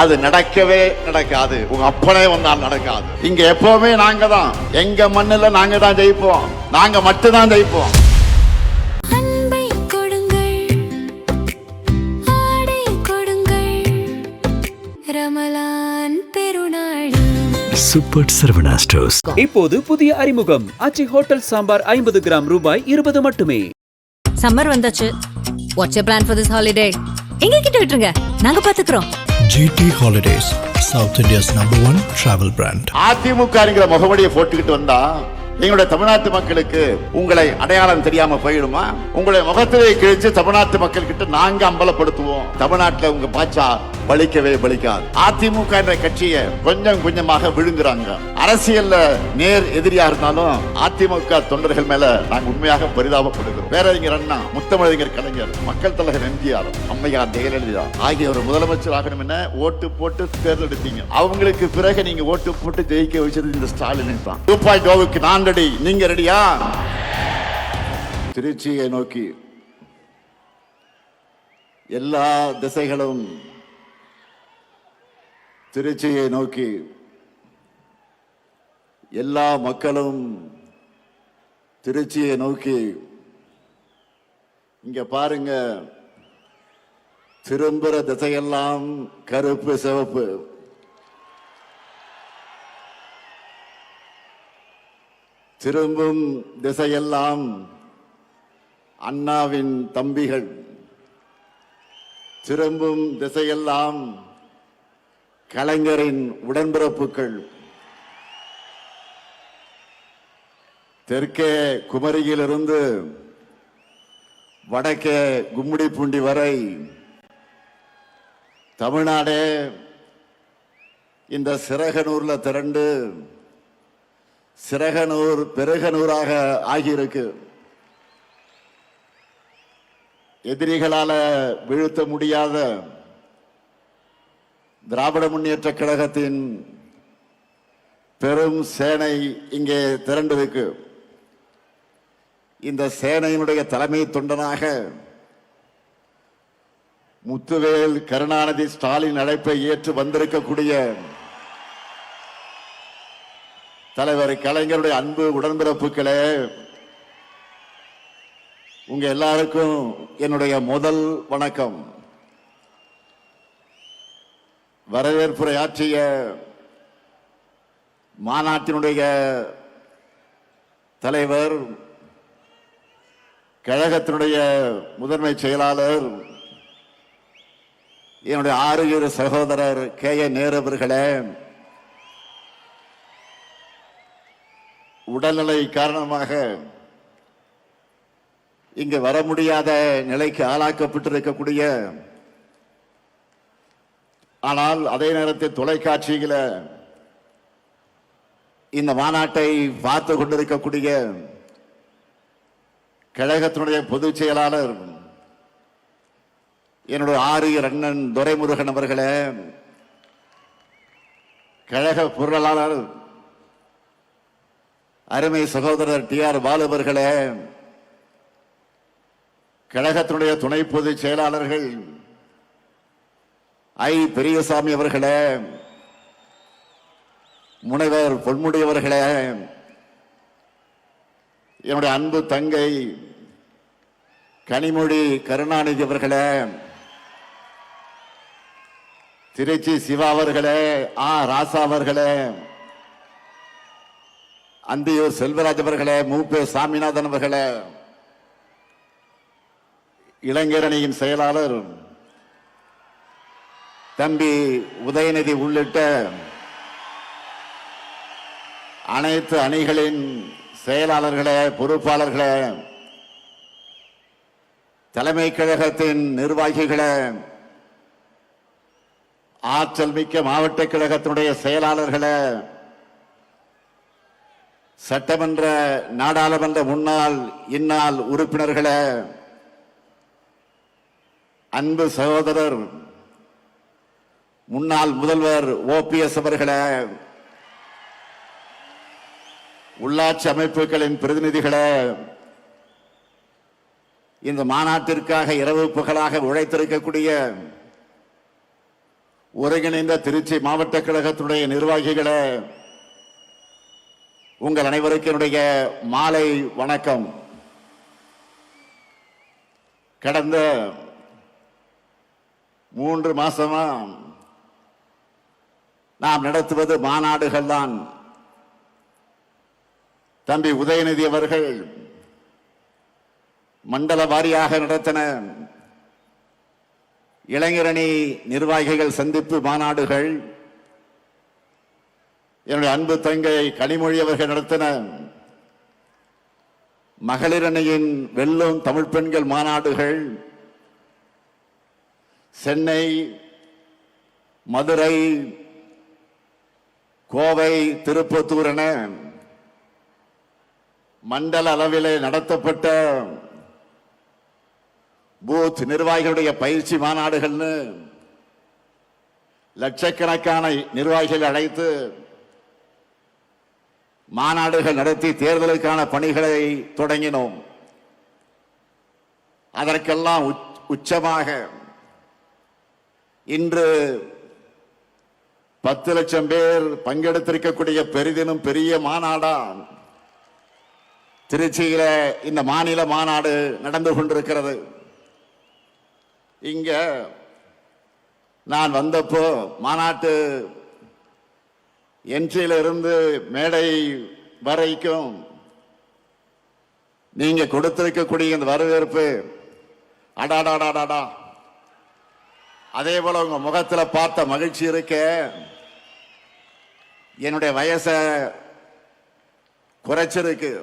அது நடக்கவே நடக்காது. உங்க அப்பனே வந்தால் நடக்காது. இங்க எப்பவுமே நாங்க தான், எங்க மண்ணுல நாங்க தான் ஜெயிப்போம். நாங்க மட்டும் தான் ஜெயிப்போம். Super Saravana stores. இப்போது புதிய அறிமுகம் ஆச்சி ஹோட்டல் சாம்பார் 50 கிராம் ரூபாய் 20 மட்டுமே. சம்மர் வந்தாச்சு. What's your plan for this holiday? எங்க கிட்ட விட்டுருங்க, நாங்க பாத்துக்கிறோம். GT Holidays, South India's #1 travel brand. அதிமுகங்கிற முகவடியை போட்டுக்கிட்டு வந்தா எங்களுடைய தமிழ்நாட்டு மக்களுக்கு உங்களை அடையாளம் தெரியாம போயிடுமா? உங்களை முகத்திலே கிழிச்சு தமிழ்நாட்டு மக்கள் கிட்ட நாங்க அம்பலப்படுத்துவோம். தமிழ்நாட்டுல உங்க பாச்சா பலிக்கவே பலிக்காது. அதிமுக என்ற கட்சியை கொஞ்சம் கொஞ்சமாக விழுங்குறாங்க. அரசியல்ல நேர் எதிரியா இருந்தாலும் அதிமுக தொண்டர்கள் மேல நாங்க உண்மையாக பரிதாபப்படுகிறோம். பேரறிஞர் அண்ணா, முத்தமிழறிஞர் கலைஞர், மக்கள் தலைவர் எம்ஜிஆர், அம்மையார் ஜெயலலிதா ஆகியோர் முதலமைச்சர் ஆகணும் என ஓட்டு போட்டு தேர்ந்தெடுத்தீங்க. அவங்களுக்கு பிறகு நீங்க ஓட்டு போட்டு ஜெயிக்க வச்சது இந்த ஸ்டாலின் தான். 2.0க்கு நான் ரெடி, நீங்க ரெடியா? திருச்சியை நோக்கி எல்லா திசைகளும், திருச்சியை நோக்கி எல்லா மக்களும் திருச்சியை நோக்கி. இங்க பாருங்க, திரும்புற திசையெல்லாம் கருப்பு சிவப்பு. திரும்பும் திசையெல்லாம் அண்ணாவின் தம்பிகள். திரும்பும் திசையெல்லாம் கலைஞரின் உடன்பிறப்புகள். தெற்கே குமரியிலிருந்து வடக்கே கும்மிடிப்பூண்டி வரை தமிழ்நாடே இந்த சிறகனூர்ல திரண்டு சிறகனூர் பெருகனூராக ஆகியிருக்கு. எதிரிகளால வீழ்த்த முடியாத திராவிட முன்னேற்ற கழகத்தின் பெரும் சேனை இங்கே திரண்டிருக்கு. இந்த சேனையினுடைய தலைமை தொண்டனாக முத்துவேல் கருணாநிதி ஸ்டாலின் அழைப்பை ஏற்று வந்திருக்கக்கூடிய தலைவர் கலைஞருடைய அன்பு உடன்பிறப்புகளே, உங்க எல்லாருக்கும் என்னுடைய முதல் வணக்கம். வரவேற்புரை ஆற்றிய மாநாட்டினுடைய தலைவர், கழகத்தினுடைய முதன்மை செயலாளர், என்னுடைய ஆறுயிர் சகோதரர் KA நேரு அவர்களே, உடல்நிலை காரணமாக இங்கு வர முடியாத நிலைக்கு ஆளாக்கப்பட்டிருக்கக்கூடிய, ஆனால் அதே நேரத்தில் தொலைக்காட்சியில இந்த மாநாட்டை பார்த்து கொண்டிருக்கக்கூடிய கழகத்தினுடைய பொதுச் செயலாளர் என்னுடைய ஆரியர் அண்ணன் துரைமுருகன் அவர்களே, கழக பொருளாளர் அருமை சகோதரர் TR பாலு அவர்களே, கழகத்தினுடைய துணை பொதுச் செயலாளர்கள் பெரியசாமி அவர்களே, முனைவர் பொன்முடி அவர்களே, என்னுடைய அன்பு தங்கை கனிமொழி கருணாநிதி அவர்களே, திருச்சி சிவா அவர்களே, ராசா அவர்களே, அந்தியூர் செல்வராஜ் அவர்களே, மூப்பே சாமிநாதன் அவர்களே, இளைஞரணியின் செயலாளர் தம்பி உதயநிதி உள்ளிட்ட அனைத்து அணிகளின் செயலாளர்களே, பொறுப்பாளர்களே, தலைமை கழகத்தின் நிர்வாகிகளே, ஆற்றல் மிக்க மாவட்ட கழகத்தினுடைய செயலாளர்களே, சட்டமன்ற நாடாளுமன்ற முன்னாள் இந்நாள் உறுப்பினர்களே, அன்பு சகோதரர் முன்னாள் முதல்வர் OPS அவர்களே, உள்ளாட்சி அமைப்புகளின் பிரதிநிதிகளே, இந்த மாநாட்டிற்காக இரவு பகலாக உழைத்திருக்கக்கூடிய ஒருங்கிணைந்த திருச்சி மாவட்ட கழகத்தினுடைய நிர்வாகிகளே, உங்கள் அனைவருக்கும் என்னுடைய மாலை வணக்கம். கடந்த 3 மாசமா நாம் நடத்துவது மாநாடுகள் தான். தம்பி உதயநிதி அவர்கள் மண்டல வாரியாக நடத்தின இளைஞரணி நிர்வாகிகள் சந்திப்பு மாநாடுகள், என்னுடைய அன்பு தங்கை கனிமொழி அவர்கள் நடத்தின மகளிர் அணியின் வெல்லும் தமிழ் பெண்கள் மாநாடுகள், சென்னை, மதுரை, கோவை, திருப்பத்தூர் என மண்டல அளவிலே நடத்தப்பட்ட பூத் நிர்வாகிகளுடைய பயிற்சி மாநாடுகள்னு லட்சக்கணக்கான நிர்வாகிகள் அழைத்து மாநாடுகள் நடத்தி தேர்தலுக்கான பணிகளை தொடங்கினோம். அதற்கெல்லாம் உச்சமாக இன்று 10 லட்சம் பேர் பங்கெடுத்திருக்கக்கூடிய பெரிதினும் பெரிய மாநாடா திருச்சியில இந்த மாநில மாநாடு நடந்து கொண்டிருக்கிறது. இங்க நான் வந்தப்போ மாநாட்டு என்ட்ரியில இருந்து மேடை வரைக்கும் நீங்க கொடுத்திருக்கக்கூடிய இந்த வரவேற்பு, அடாடாடாடாடா, அதே போல உங்க முகத்துல பார்த்த மகிழ்ச்சி இருக்க, என்னுடைய வயசை குறைச்சிருக்கு.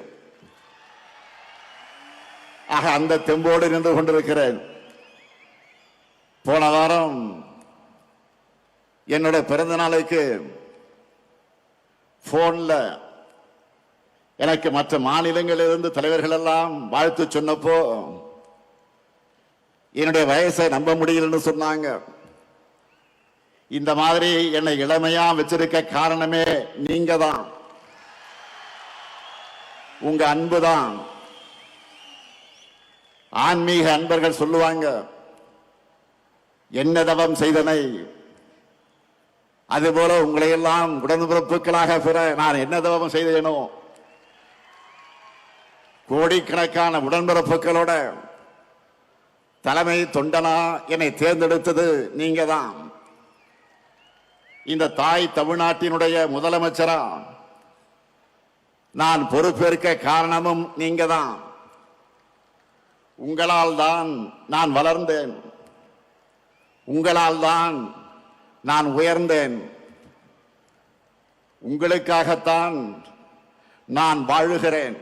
ஆக அந்த தெம்போடு நின்று கொண்டிருக்கிறேன். போன வாரம் என்னுடைய பிறந்த நாளுக்கு போன்ல எனக்கு மற்ற மாநிலங்களிலிருந்து தலைவர்கள் எல்லாம் வாழ்த்து சொன்னப்போ என்னுடைய வயசை நம்ப முடியலன்னு சொன்னாங்க. இந்த மாதிரி என்னை இளமையா வச்சிருக்க காரணமே நீங்க தான், உங்க அன்பு தான். ஆன்மீக அன்பர்கள் சொல்லுவாங்க, என்ன தவம் செய்தனை, அதுபோல உங்களை எல்லாம் உடன்பிறப்புகளாக பெற நான் என்ன தவம் செய்தேனோ, கோடிக்கணக்கான உடன்பிறப்புகளோட தலைமை தொண்டனா என்னை தேர்ந்தெடுத்தது நீங்க தான். இந்த தாய் தமிழ்நாட்டினுடைய முதலமைச்சரா நான் பொறுப்பேற்க காரணமும் நீங்க தான். உங்களால் தான் நான் வளர்ந்தேன், உங்களால் தான் நான் உயர்ந்தேன், உங்களுக்காகத்தான் நான் வாழுகிறேன்.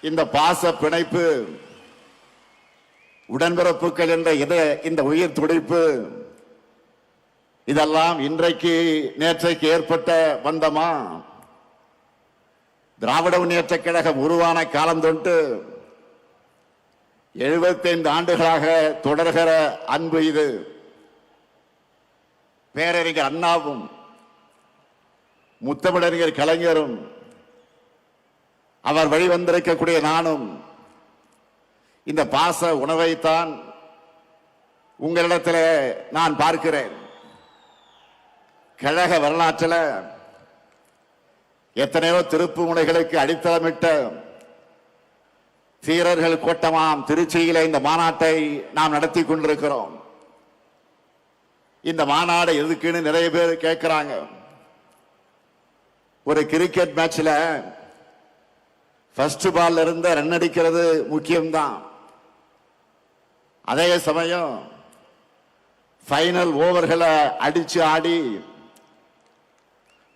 இந்த பாச பிணைப்பு, உடன்பிறப்புகள் என்ற இந்த உயிர் துடிப்பு, இதெல்லாம் இன்றைக்கு நேற்றைக்கு ஏற்பட்ட பந்தமா? திராவிட முன்னேற்ற கழகம் உருவான காலம் தொட்டு 75 ஆண்டுகளாக தொடர்கிற அன்பு இது. பேரறிஞர் அண்ணாவும் முத்தமிழறிஞர் கலைஞரும் அவர் வழிவந்திருக்கக்கூடிய நானும் இந்த பாச உணவைத்தான் உங்களிடத்தில் நான் பார்க்கிறேன். கழக வரலாற்றில் எத்தனையோ திருப்பு முனைகளுக்கு அடித்தளமிட்ட தீரர்கள் கோட்டமாம் திருச்சியில இந்த மாநாட்டை நாம் நடத்தி கொண்டிருக்கிறோம். இந்த மாநாடு எதுக்குன்னு நிறைய பேர் கேட்கிறாங்க. ஒரு கிரிக்கெட் மேட்ச்ல ஃபர்ஸ்ட் பால்ல இருந்த ரன் அடிக்கிறது முக்கியம்தான். அதே சமயம் ஃபைனல் ஓவர்களை அடிச்சு ஆடி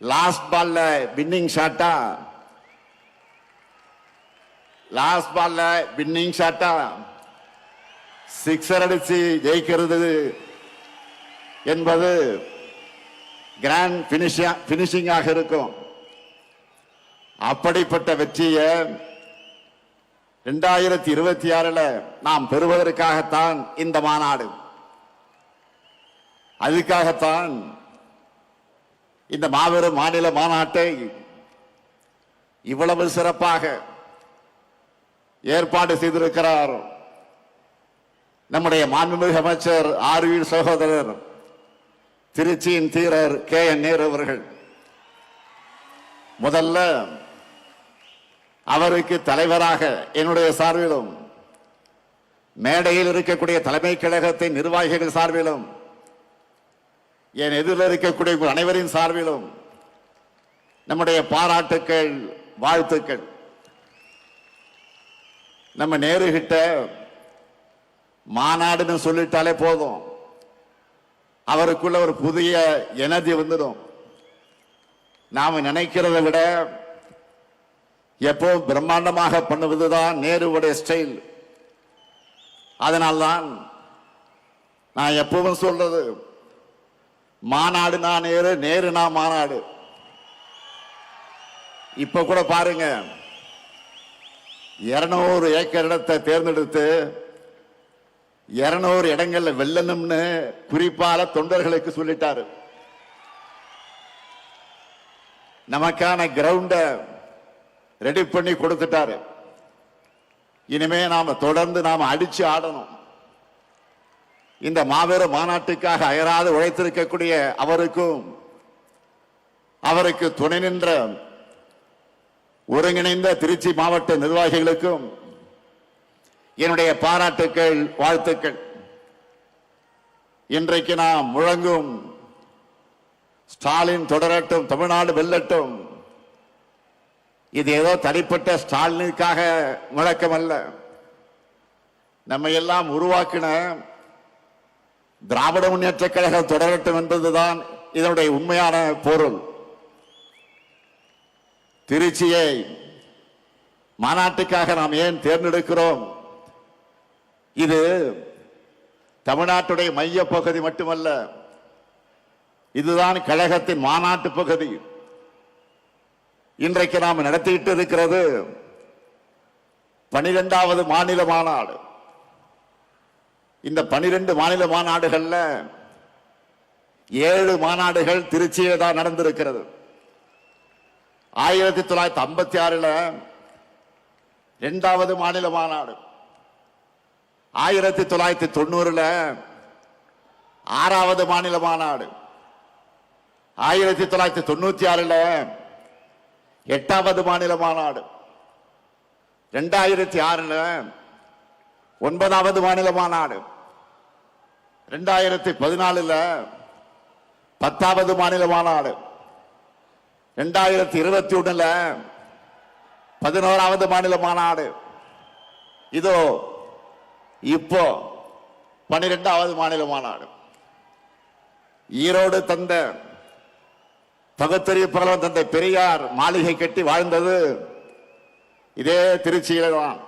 லாஸ்ட் பால்ல வின்னிங் ஷாட்டா சிக்ஸர் அடிச்சு ஜெயிக்கிறது என்பது கிராண்ட் பினிஷிங்காக இருக்கும். அப்படிப்பட்ட வெற்றியை 2026 நாம் பெறுவதற்காகத்தான் இந்த மாநாடு. அதுக்காகத்தான் இந்த மாபெரும் மாநில மாநாட்டை இவ்வளவு சிறப்பாக ஏற்பாடு செய்திருக்கிறார் நம்முடைய மாண்புமிகு அமைச்சர் ஆர்வி சகோதரர் திருச்சியின் தீரர் KN நேரு அவர்கள். முதல்ல அவருக்கு தலைவராக என்னுடைய சார்பிலும், மேடையில் இருக்கக்கூடிய தலைமை கழகத்தின் நிர்வாகிகள் சார்பிலும், என் எதிரில் இருக்கக்கூடிய உங்கள் அனைவரின் சார்பிலும் நம்முடைய பாராட்டுக்கள், வாழ்த்துக்கள். நம்ம நேரு கிட்ட மாநாடுன்னு சொல்லிட்டாலே போதும், அவருக்குள்ள ஒரு புதிய எனர்ஜி வந்துடும். நாம நினைக்கிறதை விட எப்போ பிரம்மாண்டமாக பண்ணுவதுதான் நேருவுடைய ஸ்டைல். அதனால்தான் நான் எப்பவும் சொல்றது, மாநாடு நான் நேரு, நேரு நான் மாநாடு. இப்ப கூட பாருங்க, 200 ஏக்கர் இடத்தை தேர்ந்தெடுத்து 200 இடங்கள்ல வெல்லணும்னு குறிப்பால தொண்டர்களுக்கு சொல்லிட்டாரு. நமக்கான கிரவுண்ட ரெடி பண்ணி கொடுத்துட்டாரு. இனிமே நாம தொடர்ந்து நாம அடிச்சு ஆடணும். இந்த மாபெரும் மாநாட்டுக்காக அயராது உழைத்திருக்கக்கூடிய அவருக்கும், அவருக்கு துணை நின்ற ஒருங்கிணைந்த திருச்சி மாவட்ட நிர்வாகிகளுக்கும் என்னுடைய பாராட்டுக்கள், வாழ்த்துக்கள். இன்றைக்கு நாம் முழங்கும் ஸ்டாலின் தொடரட்டும், தமிழ்நாடு வெல்லட்டும், இது ஏதோ தனிப்பட்ட ஸ்டாலினுக்காக முழக்கம் அல்ல. நம்ம எல்லாம் உருவாக்கின திராவிட முன்னேற்ற கழகம் தொடரட்டும் என்பதுதான் இதனுடைய உண்மையான பொருள். திருச்சியை மாநாட்டுக்காக நாம் ஏன் தேர்ந்தெடுக்கிறோம்? இது தமிழ்நாட்டுடைய மைய பகுதி மட்டுமல்ல, இதுதான் கழகத்தின் மாநாட்டு பகுதி. இன்றைக்கு நாம் நடத்திட்டு இருக்கிறது 12வது மாநில மாநாடு. இந்த 12 மாநில மாநாடுகள்ல 7 மாநாடுகள் திருச்சியில தான் நடந்திருக்கிறது. 1956 2வது மாநில மாநாடு, 1990 6வது மாநில மாநாடு, 1996 8வது மாநில மாநாடு, 2006 9வது மாநில மாநாடு, 2014 10வது மாநில மாநாடு, 2021 11வது மாநில மாநாடு, இதோ இப்போ 12வது மாநில மாநாடு. ஈரோடு தந்த பகுத்தறிவு புரவலர் தந்தை பெரியார் மாளிகை கட்டி வாழ்ந்தது இதே திருச்சியில தான்.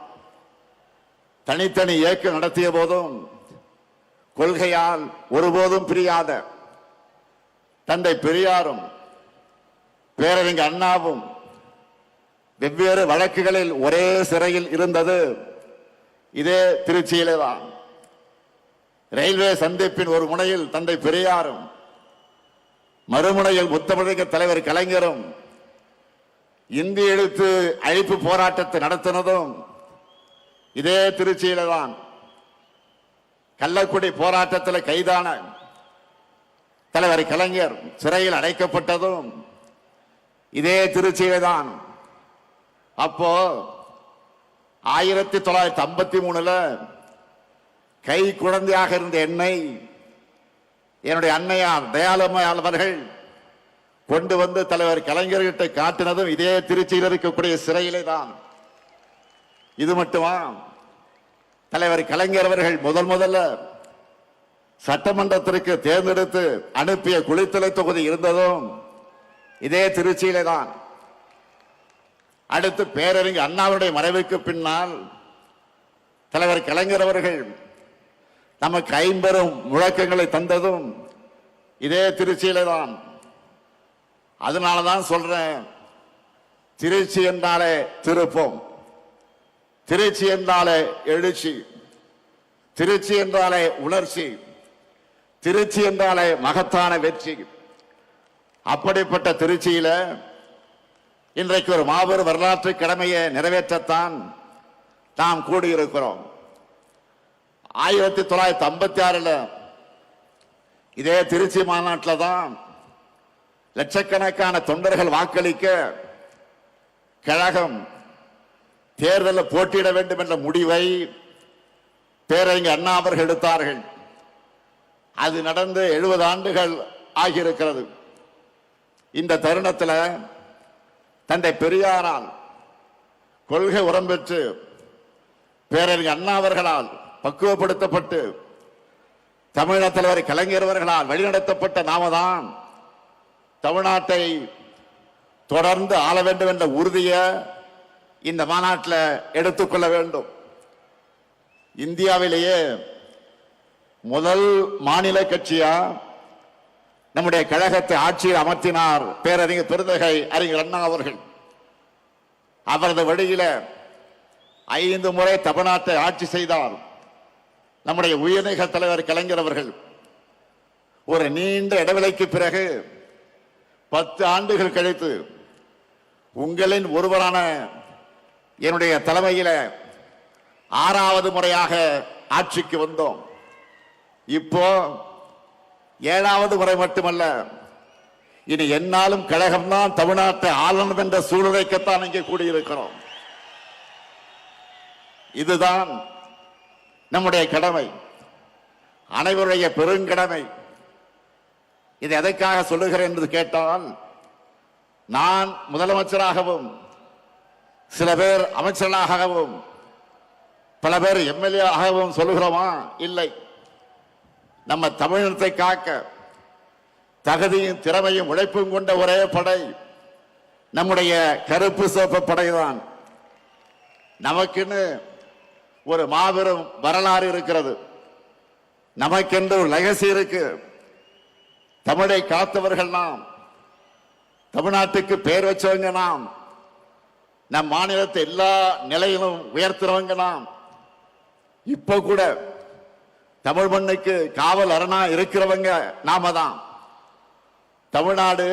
தனித்தனி இயக்கம் நடத்திய போதும் கொள்கையால் ஒருபோதும் பிரியாத தந்தை பெரியாரும் பேரறிஞர் அண்ணாவும் வெவ்வேறு வழக்குகளில் ஒரே சிறையில் இருந்தது இதே திருச்சியிலே தான். ரயில்வே சந்திப்பின் ஒரு முனையில் தந்தை பெரியாரும், மறுமுனையில் முத்தமிழக தலைவர் கலைஞரும் இந்தி எழுத்து அழிப்பு போராட்டத்தை நடத்தினதும் இதே திருச்சியில தான். கள்ளக்குடி போராட்டத்தில் கைதான தலைவர் கலைஞர் சிறையில் அடைக்கப்பட்டதும் இதே திருச்சியில தான். அப்போ 1953 கை குழந்தையாக இருந்த என்னை என்னுடைய அன்னையார் தயாளம்மையார் அவர்கள் கொண்டு வந்து தலைவர் கலைஞர்கிட்ட காட்டினதும் இதே திருச்சியில் இருக்கக்கூடிய சிறையிலே தான். இது மட்டுமா, தலைவர் கலைஞர் அவர்கள் முதல்ல சட்டமன்றத்திற்கு தேர்ந்தெடுத்து அனுப்பிய குளித்தலை தொகுதி இருந்ததும் இதே திருச்சியிலே தான். அடுத்து பேரறிஞர் அண்ணாவுடைய மறைவுக்கு பின்னால் தலைவர் கலைஞர் அவர்கள் நமக்கு 50 முழக்கங்களை தந்ததும் இதே திருச்சியிலே தான். அதனாலதான் சொல்றேன், திருச்சி என்றாலே திருப்பம், திருச்சி என்றாலே எழுச்சி, திருச்சி என்றாலே உணர்ச்சி, திருச்சி என்றாலே மகத்தான வெற்றி. அப்படிப்பட்ட திருச்சியில இன்றைக்கு ஒரு மாபெரும் வரலாற்று கடமையை நிறைவேற்றத்தான் நாம் கூடியிருக்கிறோம். 1956 இதே திருச்சி மாநாட்டில் தான் லட்சக்கணக்கான தொண்டர்கள் வாக்களிக்க கழகம் தேர்தலில் போட்டியிட வேண்டும் என்ற முடிவை பேரறிஞர் அண்ணா அவர்கள் எடுத்தார்கள். அது நடந்து 70 ஆண்டுகள் ஆகியிருக்கிறது. இந்த தருணத்தில் தந்தை பெரியாரால் கொள்கை உரம் பெற்று பேரறிஞர் அண்ணா அவர்களால் பக்குவப்படுத்தப்பட்டு தமிழக தலைவர் கலைஞர் அவர்களால் வழிநடத்தப்பட்ட நாம தான் தமிழ்நாட்டை தொடர்ந்து ஆள வேண்டும் என்ற உறுதியை இந்த மாநாட்டில் எடுத்துக்கொள்ள வேண்டும். இந்தியாவிலேயே முதல் மாநில கட்சியா நம்முடைய கழகத்தை ஆட்சியில் அமர்த்தினார் பேரறிஞர் பெருந்தகை அறிஞர் அண்ணா அவர்கள். அவரது வழியில 5 முறை தமிழ்நாட்டை ஆட்சி செய்தார் நம்முடைய உயர்நீக தலைவர் கலைஞர் அவர்கள். ஒரு நீண்ட இடைவெளிக்கு பிறகு 10 ஆண்டுகள் கழித்து உங்களின் ஒருவரான என்னுடைய தலைமையில 6வது முறையாக ஆட்சிக்கு வந்தோம். இப்போ 7வது முறை மட்டுமல்ல, இனி என்னாலும் கழகம்தான் தமிழ்நாட்டை ஆளணும் என்ற சூழ்நிலைக்குத்தான் இங்கே கூடியிருக்கிறோம். இதுதான் நம்முடைய கடமை, அனைவருடைய பெருங்கடமை. இதை எதற்காக சொல்லுகிறேன் என்று கேட்டால், நான் முதலமைச்சராகவும் சில பேர் அமைச்சர்களாகவும் பல பேர் எம்எல்ஏ ஆகவும் சொல்லுகிறோமா? இல்லை. நம்ம தமிழினத்தை காக்க தகுதியும் திறமையும் உழைப்பும் கொண்ட ஒரே படை நம்முடைய கருப்பு சிவப்பு படைதான். நமக்குன்னு ஒரு மாபெரும் வரலாறு இருக்கிறது, நமக்கென்று ஒரு லெகசி இருக்கு. தமிழை காத்தவர்கள் நாம், தமிழ்நாட்டுக்கு பேர் வச்சவங்க நாம், நம் மாநிலத்தை எல்லா நிலையிலும் உயர்த்துறவங்க நாம். இப்ப கூட தமிழ் மண்ணுக்கு காவல் அரணா இருக்கிறவங்க நாம தான். தமிழ்நாடு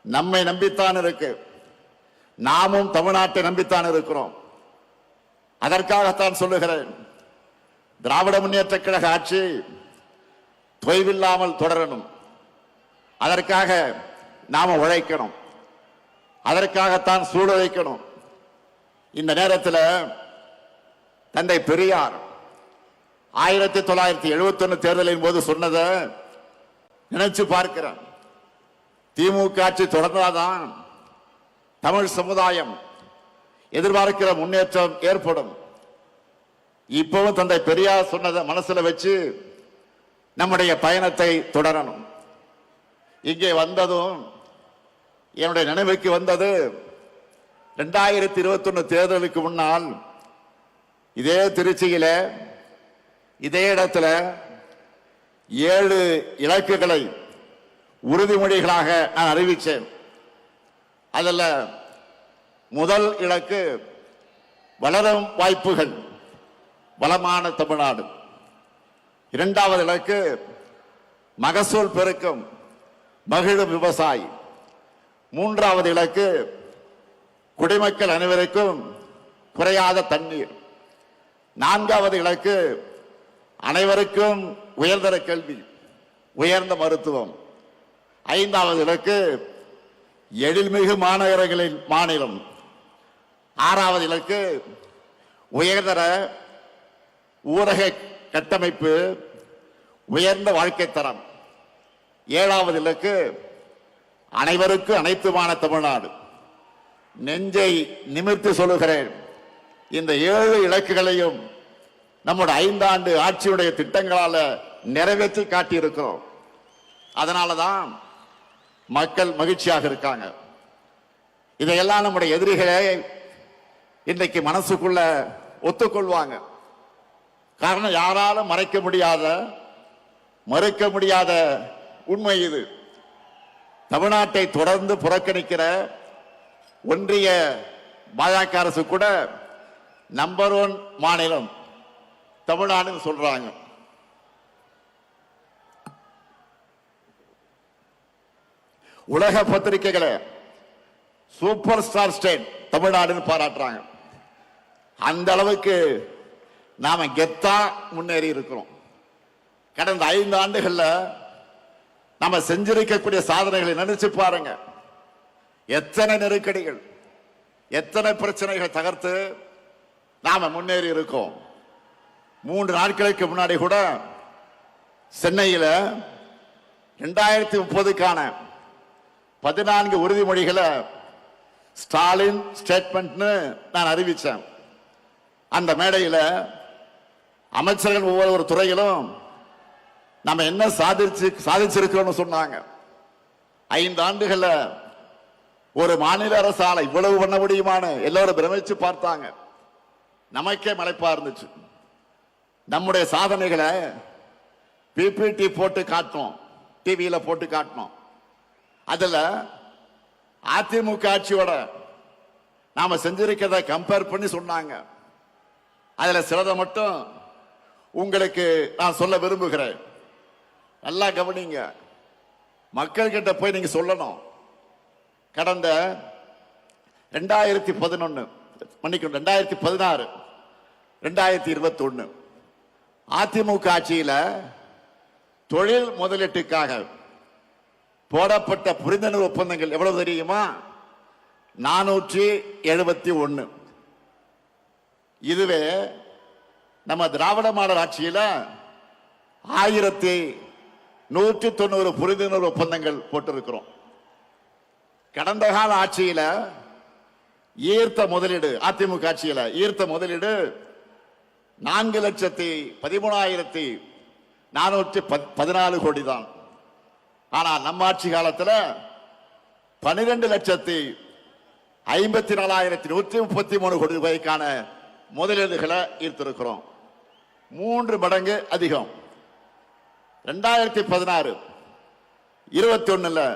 நம்மை நம்பித்தான் இருக்கு, நாமும் தமிழ்நாட்டை நம்பித்தான் இருக்கிறோம். அதற்காகத்தான் சொல்லுகிறேன், திராவிட முன்னேற்ற கழக ஆட்சி தொய்வில்லாமல் தொடரணும். அதற்காக நாம உழைக்கணும், அதற்காகத்தான் சூழலைக்கணும். இந்த நேரத்தில் தந்தை பெரியார் 1971 தேர்தலின் போது சொன்னதை நினைச்சு பார்க்கிறேன். திமுக ஆட்சி தொடர்ந்தாதான் தமிழ் சமுதாயம் எதிர்பார்க்கிற முன்னேற்றம் ஏற்படும். இப்பவும் தந்தை பெரியார் சொன்னதை மனசுல வச்சு நம்முடைய பயணத்தை தொடரணும். இங்கே வந்ததும் என்னுடைய நினைவுக்கு வந்தது 2021 தேர்தலுக்கு முன்னால் இதே திருச்சியில இதே இடத்துல 7 இலக்குகளை உறுதிமொழிகளாக நான் அறிவித்தேன். அதில் முதல் இலக்கு வளரும் வாய்ப்புகள், வளமான தமிழ்நாடு. 2வது இலக்கு மகசூல் பெருக்கம், மகிழும் விவசாயி. 3வது இலக்கு குடிமக்கள் அனைவருக்கும் குறையாத தண்ணீர். 4வது இலக்கு அனைவருக்கும் உயர்தர கல்வி, உயர்ந்த மருத்துவம். 5வது இலக்கு எழில்மிகு மாநகரங்களின் மாநிலம். 6வது இலக்கு உயர்தர ஊரக கட்டமைப்பு, உயர்ந்த வாழ்க்கை தரம். 7வது இலக்கு அனைவருக்கும் அனைத்துமான தமிழ்நாடு. நெஞ்சை நிமிர்த்தி சொல்லுகிறேன், இந்த 7 இலக்குகளையும் நம்முடைய 5 ஆண்டு ஆட்சியுடைய திட்டங்களால நிறைவேற்றி காட்டியிருக்கிறோம். அதனாலதான் மக்கள் மகிழ்ச்சியாக இருக்காங்க. இதையெல்லாம் நம்முடைய எதிரிகளே இன்றைக்கு மனசுக்குள்ள ஒத்துக்கொள்வாங்க. காரணம், யாராலும் மறைக்க முடியாத, மறுக்க முடியாத உண்மை இது. தமிழ்நாட்டை தொடர்ந்து புறக்கணிக்கிற ஒன்றிய பாஜக அரசு கூட நம்பர் 1 மாநிலம் தமிழ்நாடுன்னு சொல்றாங்க. உலக பத்திரிகைகளை சூப்பர் ஸ்டார் ஸ்டேட் தமிழ்நாடுன்னு பாராட்டுறாங்க. அந்த அளவுக்கு நாம கெத்தா முன்னேறி இருக்கிறோம். கடந்த 5 ஆண்டுகள்ல நம்ம செஞ்சிருக்கக்கூடிய சாதனைகளை நினைச்சு பாருங்க. எத்தனை நெருக்கடிகள், எத்தனை பிரச்சனைகள் தகர்த்து நாம முன்னேறி இருக்கோம். 3 நாட்களுக்கு முன்னாடி கூட சென்னையில் 2030க்கான 14 உறுதிமொழிகளை ஸ்டாலின் ஸ்டேட்மெண்ட்னு நான் அறிவிச்சேன். அந்த மேடையில் அமைச்சர்கள் ஒவ்வொரு துறையிலும் நம்ம என்ன சாதிச்சிருக்கிறோம்னு சொன்னாங்க. 5 ஆண்டுகள்ல ஒரு மாநில அரசால இவ்வளவு பண்ண முடியுமான்னு எல்லாரும் பிரமிச்சு பார்த்தாங்க. நமக்கே மலைப்பா இருந்துச்சு. நம்முடைய சாதனைகளை பிபிடி போட்டு காட்டணும், டிவியில போட்டு காட்டணும். அதுல அதிமுக ஆட்சியோட நாம செஞ்சிருக்கிறத கம்பேர் பண்ணி சொன்னாங்க. அதுல சிலதை மட்டும் உங்களுக்கு நான் சொல்ல விரும்புகிறேன். நல்லா கவனிங்க. மக்கள் கிட்ட போய் நீங்க சொல்லணும். கடந்த 2011 மன்னிக்கணும் 2016 2021 அதிமுக ஆட்சியில தொழில் முதலீட்டுக்காக போடப்பட்ட புரிந்துணர்வு ஒப்பந்தங்கள் எவ்வளவு தெரியுமா? 471. இதுவே நம்ம திராவிட மாடல் ஆட்சியில 1190 புரிந்துணர்வு ஒப்பந்தங்கள் போட்டிருக்கிறோம். கடந்த கால ஆட்சியில ஈர்த்த முதலீடு, அதிமுக ஆட்சியில ஈர்த்த முதலீடு 4,13,414 கோடி தான். ஆனா நம்ம ஆட்சி காலத்துல 12,54,133 கோடி ரூபாய்க்கான முதலீடுகளை ஈர்த்திருக்கிறோம். 3 மடங்கு அதிகம். 2016-21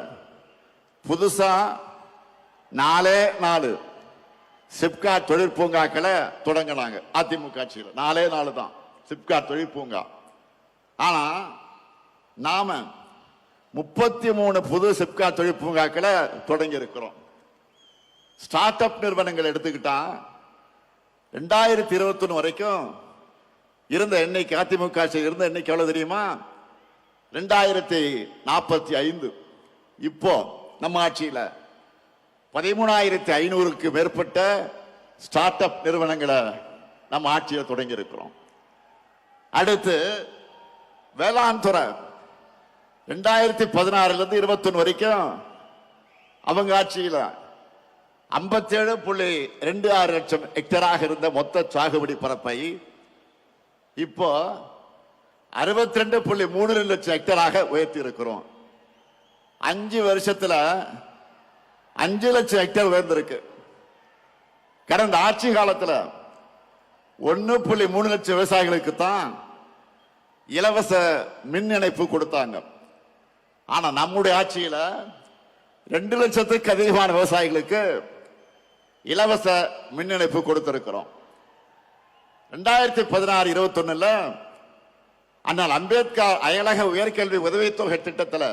புதுசா 4 சிப்காட் தொழிற்பூங்காக்களை தொடங்கினாங்க. அதிமுக ஆட்சியில் 4 தான் சிப்காட் தொழிற்பூங்கா. ஆனா நாம 33 புது சிப்காட் தொழிற்பூங்காக்களை தொடங்கி இருக்கிறோம். ஸ்டார்ட் அப் நிறுவனங்கள் எடுத்துக்கிட்டா 2021 வரைக்கும் இருந்த எண்ணிக்கை, அதிமுக ஆட்சியில் இருந்த எண்ணிக்கை எவ்வளவு தெரியுமா? 2045. இப்போ நம்ம ஆட்சியில 13,500க்கு மேற்பட்ட ஸ்டார்ட் அப் நிறுவனங்களை நம்ம ஆட்சியில் தொடங்கி இருக்கிறோம். அடுத்து வேளாண் துறை 2016-21 வரைக்கும் அவங்க ஆட்சியில் 57.26 லட்சம் ஹெக்டராக இருந்த மொத்த சாகுபடி பரப்பை இப்போ 62.32 லட்சம் ஹெக்டராக உயர்த்தி இருக்கிறோம். 5 வருஷத்துல 5 லட்சம் ஹெக்டர் உயர்ந்திருக்கு. கடந்த ஆட்சி காலத்துல 1.3 லட்சம் விவசாயிகளுக்கு தான் இலவச மின் இணைப்பு கொடுத்தாங்க. ஆனா நம்முடைய ஆட்சியில 2 லட்சத்துக்கு அதிகமான விவசாயிகளுக்கு இலவச மின் இணைப்பு கொடுத்திருக்கிறோம். 2016-21 அண்ணல் அம்பேத்கர் அயலக உயர்கல்வி உதவித்தொகை திட்டத்தில்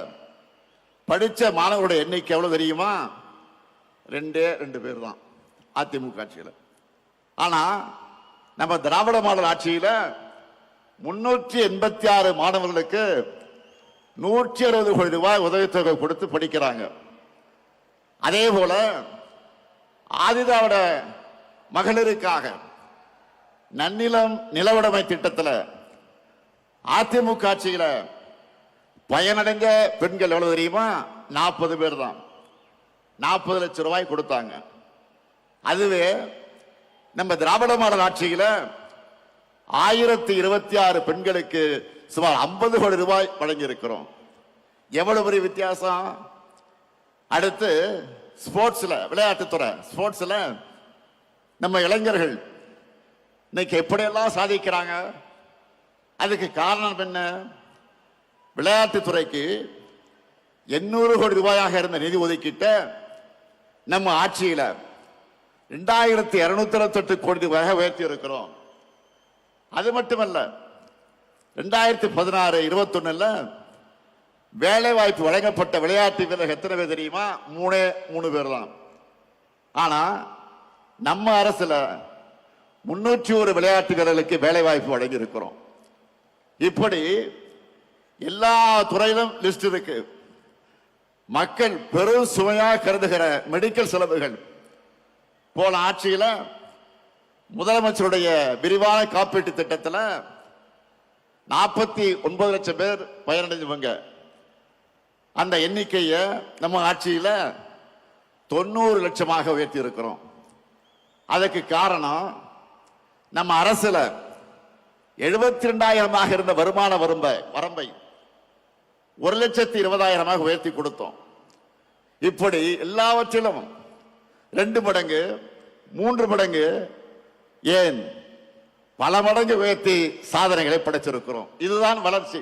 படிச்ச மாணவருடைய எண்ணிக்கை எவ்வளவு தெரியுமா? 2 பேர் தான் அதிமுக ஆட்சியில். ஆனா நம்ம திராவிட மாடல் ஆட்சியில 386 மாணவர்களுக்கு 160 கோடி ரூபாய் உதவித்தொகை கொடுத்து படிக்கிறாங்க. அதே போல ஆதிதிராவிட மகளிருக்காக நன்னிலம் நிலவுடைமை திட்டத்தில் அதிமுக ஆட்சியில பயனடைந்த பெண்கள் எவ்வளவு தெரியுமா? 40 பேர் தான். 40 லட்சம் ரூபாய் கொடுத்தாங்க. அதுவே நம்ம திராவிட மாடல் ஆட்சியில 1026 பெண்களுக்கு சுமார் 50 கோடி ரூபாய் வழங்கி இருக்கிறோம். எவ்வளவு பெரிய வித்தியாசம்! அடுத்து ஸ்போர்ட்ஸ்ல, விளையாட்டுத்துறை ஸ்போர்ட்ஸ்ல நம்ம இளைஞர்கள் இன்னைக்கு எப்படியெல்லாம் சாதிக்கிறாங்க. அதுக்கு காரணம் என்ன? விளையாட்டுத்துறைக்கு 800 கோடி ரூபாயாக இருந்த நிதி ஒதுக்கீட்ட நம்ம ஆட்சியில 2228 கோடி ரூபாயாக உயர்த்தி இருக்கிறோம். அது மட்டுமல்ல, 2016-21 வேலை வாய்ப்பு வழங்கப்பட்ட விளையாட்டு வீரர்கள் எத்தனை பேர் தெரியுமா? 3 பேர் தான். ஆனா நம்ம அரசுல 301 விளையாட்டு வீரர்களுக்கு வேலை வாய்ப்பு வழங்கி இருக்கிறோம். இப்படி எல்லா துறையிலும் லிஸ்ட் இருக்கு. மக்கள் பெரும் சுமையாக கருதுகிற மெடிக்கல் செலவுகள் போன ஆட்சியில் முதலமைச்சருடைய விரிவான காப்பீட்டு திட்டத்தில் 49 லட்சம் பேர் பயனடைஞ்சவங்க. அந்த எண்ணிக்கையை நம்ம ஆட்சியில் 90 லட்சமாக உயர்த்தி இருக்கிறோம். அதுக்கு காரணம் நம்ம அரசுல 72,000 இருந்த வருமான வரம்பை 1,20,000 உயர்த்தி கொடுத்தோம். இப்படி எல்லாவற்றிலும் 2 மடங்கு 3 மடங்கு ஏன் பல மடங்கு உயர்த்தி சாதனைகளை படைச்சிருக்கிறோம். இதுதான் வளர்ச்சி.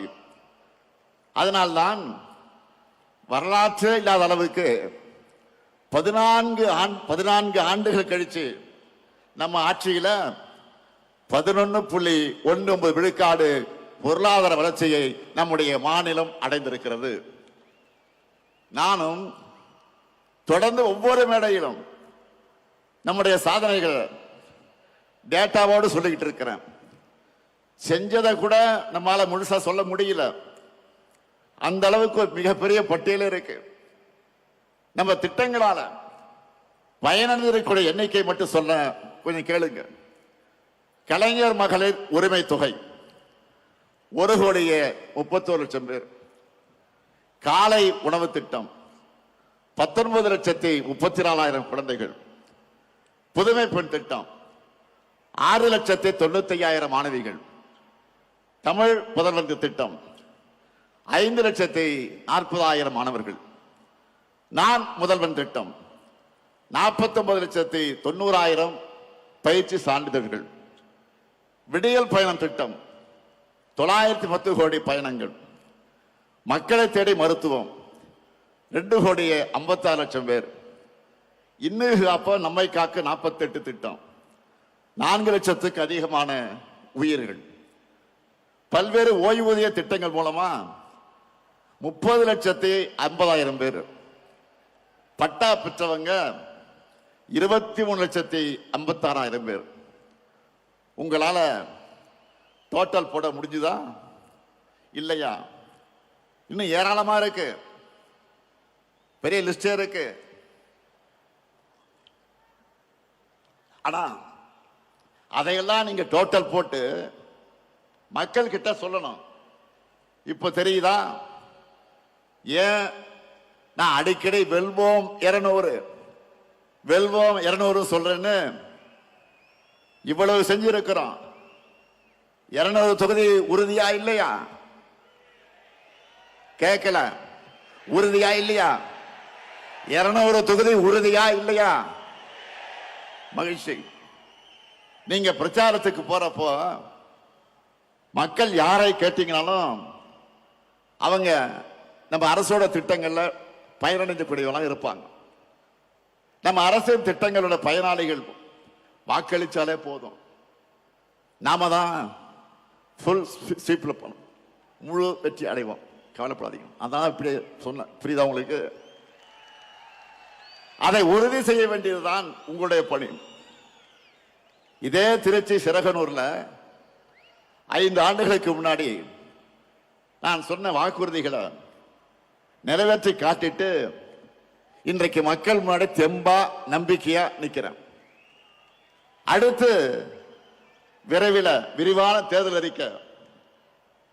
அதனால்தான் வரலாற்று இல்லாத அளவுக்கு 14 ஆண்டுகள் கழிச்சு நம்ம ஆட்சியில 11.19 விழுக்காடு பொருளாதார வளர்ச்சியை நம்முடைய மாநிலம் அடைந்திருக்கிறது. நானும் தொடர்ந்து ஒவ்வொரு மேடையிலும் நம்முடைய சாதனைகள் டேட்டாவோடு சொல்லிக்கிட்டு இருக்கிறேன். செஞ்சதை கூட நம்மால முழுசா சொல்ல முடியல. அந்த அளவுக்கு மிகப்பெரிய பட்டியல் இருக்கு. நம்ம திட்டங்களால பயனடைந்திருக்கிற எண்ணிக்கை மட்டும் சொல்ல கொஞ்சம் கேளுங்க. கலைஞர் மகளிர் உரிமை தொகை 1,31,00,000 பேர். காலை உணவு திட்டம் 19,34,000 குழந்தைகள். புதுமை பெண் திட்டம் 6,95,000 மாணவிகள். தமிழ் புதல்வன் திட்டம் 5,40,000 மாணவர்கள். நான் முதல்வன் திட்டம் 49,90,000 பயிற்சி சான்றிதழ்கள். விடியல் பயணம் திட்டம் 910 கோடி பயணங்கள். மக்களை தேடி மருத்துவம் 2,56,00,000 பேர். இன்னும் காப்ப நம்மை காக்க 48 திட்டம் 4 லட்சத்துக்கு அதிகமான உயிர்கள். பல்வேறு ஓய்வூதிய திட்டங்கள் மூலமா 30,50,000 பேர். பட்டா பெற்றவங்க 23,56,000 பேர். உங்களால டோட்டல் போட முடிஞ்சுதா இல்லையா? இன்னும் ஏராளமா இருக்கு. பெரிய லிஸ்டே இருக்கு. ஆனா அதையெல்லாம் நீங்க டோட்டல் போட்டு மக்கள் கிட்ட சொல்லணும். இப்ப தெரியுதா ஏன் நான் அடிக்கடி வெல்வோம் 200 சொல்றேன்னு? இவ்வளவு செஞ்சிருக்கிறோம். 200 தொகுதி உறுதியா இல்லையா? கேட்கல. உறுதியா இல்லையா? 200 தொகுதி உறுதியா இல்லையா? மகிழ்ச்சி. நீங்க பிரச்சாரத்துக்கு போறப்போ மக்கள் யாரை கேட்டீங்கனாலும் அவங்க நம்ம அரசோட திட்டங்கள்ல பயனடைஞ்சக்கூடியவங்களாம் இருப்பாங்க. நம்ம அரசின் திட்டங்களோட பயனாளிகள் வாக்களிச்சாலே போதும். நாம தான் ஃபுல் ஸ்வீப்ல போனோம், முழு வெற்றி அடைவோம். கவலைப்படாதீங்க. அதான் இப்படி சொன்ன புரியுதா உங்களுக்கு? அதை உறுதி செய்ய வேண்டியதுதான் உங்களுடைய பணி. இதே திருச்சி சிறகனூர்ல 5 ஆண்டுகளுக்கு முன்னாடி நான் சொன்ன வாக்குறுதிகளை நிறைவேற்றி காட்டிட்டு இன்றைக்கு மக்கள் முன்னாடி தெம்பா நம்பிக்கையா நிக்கிறேன். அடுத்து விரைவில் விரிவான தேர்தல் அறிக்கை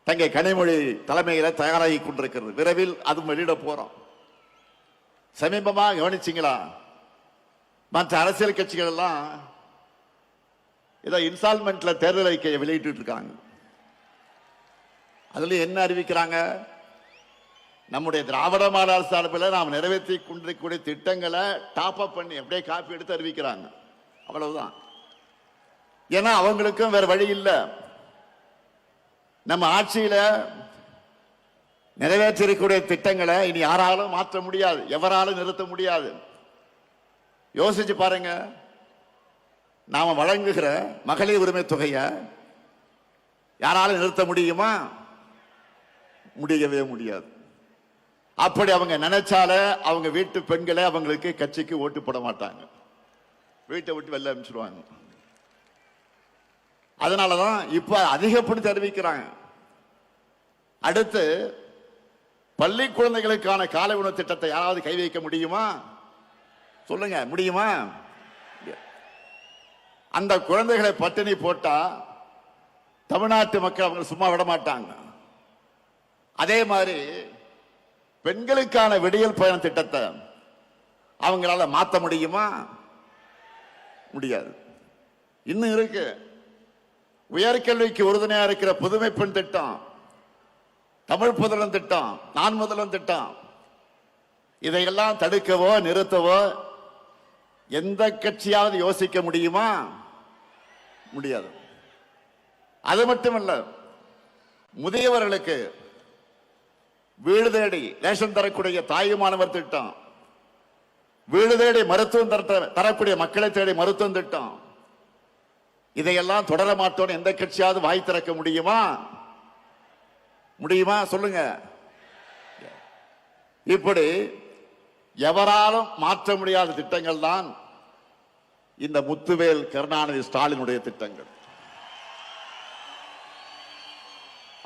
தங்கை கனிமொழி தலைமையில தயாராகி கொண்டிருக்கிறது. விரைவில் அது வெளியிட போறோம். சமீபமா கவனிச்சிங்களா? மற்ற அரசியல் கட்சிகள் எல்லாம் ஏதோ இன்ஸ்டால்மெண்ட்ல தேர்தல் அறிக்கையை வெளியிட்டு இருக்காங்க. அதுல என்ன அறிவிக்கிறாங்க? நம்முடைய திராவிட மாடல் சார்பில் நாம் நிறைவேற்றி கொண்டிருக்கக்கூடிய திட்டங்களை டாப் அப் பண்ணி அப்படியே காப்பி எடுத்து அறிவிக்கிறாங்க. அவ்வளவுதான். ஏன்னா அவங்களுக்கும் வேற வழி இல்லை. நம்ம ஆட்சியில நிறைவேற்றிருக்கக்கூடிய திட்டங்களை இனி யாராலும் மாற்ற முடியாது, எவராலும் நிறுத்த முடியாது. யோசிச்சு பாருங்க. நாம வழங்குகிற மகளிர் உரிமை தொகையை யாராலும் நிறுத்த முடியுமா? முடியவே முடியாது. அப்படி அவங்க நினைச்சால அவங்க வீட்டு பெண்களை அவங்களுக்கு கட்சிக்கு ஓட்டு போட மாட்டாங்க, வீட்டை விட்டு வெளில அனுப்பிச்சிடுவாங்க. அதனாலதான் இப்ப அதிகப்படுத்தி அறிவிக்கிறாங்க. அடுத்து பள்ளி குழந்தைகளுக்கான காலை உணவு திட்டத்தை யாராவது கை வைக்க முடியுமா? சொல்லுங்க, முடியுமா? அந்த குழந்தைகளை பட்டினி போட்டா தமிழ்நாட்டு மக்கள் அவங்க சும்மா விட மாட்டாங்க. அதே மாதிரி பெண்களுக்கான விடியல் பயண திட்டத்தை அவங்களால மாற்ற முடியுமா? முடியாது. இன்னும் இருக்கு. உயர்கல்விக்கு உறுதுணையா இருக்கிற புதுமை பெண் திட்டம், தமிழ் புதல்வன் திட்டம், நான் முதல்வன் திட்டம், இதையெல்லாம் தடுக்கவோ நிறுத்தவோ எந்த கட்சியாவது யோசிக்க முடியுமா? முடியாது. அது மட்டுமல்ல, முதியவர்களுக்கு வீடு தேடி ரேஷன் தரக்கூடிய தாயுமானவர் திட்டம், வீடு தேடி மருத்துவம் தரக்கூடிய மக்களை தேடி மருத்துவம் திட்டம், இதையெல்லாம் தொடர மாட்டோம் எந்த கட்சியாவது வாய் திறக்க முடியுமா? முடியுமா? சொல்லுங்க. இப்படி எவராலும் மாற்ற முடியாத திட்டங்கள் தான் இந்த முத்துவேல் கருணாநிதி ஸ்டாலினுடைய திட்டங்கள்.